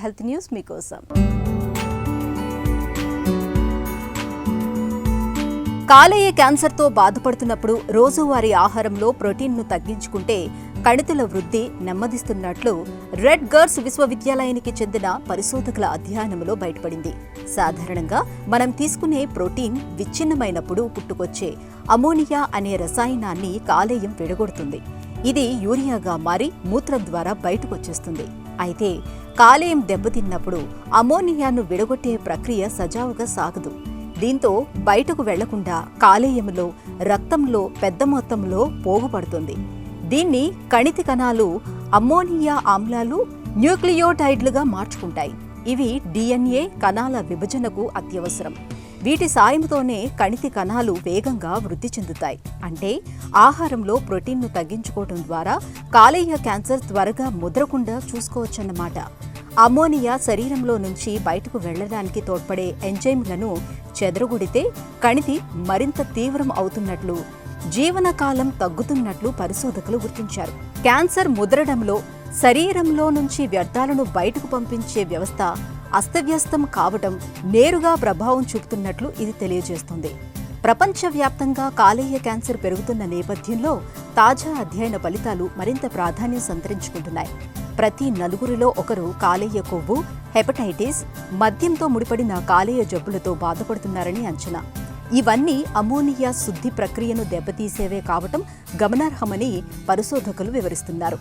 Health news మీకోసం. కాలేయ క్యాన్సర్తో బాధపడుతున్నప్పుడు రోజువారీ ఆహారంలో ప్రోటీన్ను తగ్గించుకుంటే కణితుల వృద్ధి నెమ్మదిస్తున్నట్లు రెడ్ గర్స్ విశ్వవిద్యాలయానికి చెందిన పరిశోధకుల అధ్యయనంలో బయటపడింది. సాధారణంగా మనం తీసుకునే ప్రోటీన్ విచ్ఛిన్నమైనప్పుడు పుట్టుకొచ్చే అమోనియా అనే రసాయనాన్ని కాలేయం విడగొడుతుంది. ఇది యూరియాగా మారి మూత్రం ద్వారా బయటకొచ్చేస్తుంది. అయితే కాలేయం దెబ్బతిన్నప్పుడు అమోనియాను విడగొట్టే ప్రక్రియ సజావుగా సాగదు. దీంతో బయటకు వెళ్లకుండా కాలేయంలో, రక్తంలో పెద్ద మొత్తంలో పోగుపడుతుంది. దీన్ని కణితి కణాలు అమ్మోనియా ఆమ్లాలు, న్యూక్లియోటైడ్లుగా మార్చుకుంటాయి. ఇవి DNA కణాల విభజనకు అత్యవసరం. వీటి సాయంతోనే కణితి కణాలు వేగంగా వృద్ధి చెందుతాయి. అంటే ఆహారంలో ప్రోటీన్ను తగ్గించుకోవడం ద్వారా కాలేయ క్యాన్సర్ త్వరగా ముదరకుండా చూసుకోవచ్చన్నమాట. అమోనియా శరీరంలో నుంచి బయటకు వెళ్లడానికి తోడ్పడే ఎంజైమ్లను చెదరగొడితే కణితి మరింత తీవ్రం అవుతున్నట్లు, జీవనకాలం తగ్గుతున్నట్లు పరిశోధకులు గుర్తించారు. క్యాన్సర్ ముదరడంలో శరీరంలో నుంచి వ్యర్థాలను బయటకు పంపించే వ్యవస్థ అస్తవ్యస్తం కావడం నేరుగా ప్రభావం చూపుతున్నట్లు ఇది తెలియజేస్తుంది. ప్రపంచవ్యాప్తంగా కాలేయ క్యాన్సర్ పెరుగుతున్న నేపథ్యంలో తాజా అధ్యయన ఫలితాలు మరింత ప్రాధాన్యం సంతరించుకుంటున్నాయి. ప్రతి 4 ఒకరు కాలేయ కొవ్వు, హెపటైటిస్, మద్యంతో ముడిపడిన కాలేయ జబ్బులతో బాధపడుతున్నారని అంచనా. ఇవన్నీ అమోనియా శుద్ధి ప్రక్రియను దెబ్బతీసేవే కావటం గమనార్హమని పరిశోధకులు వివరిస్తున్నారు.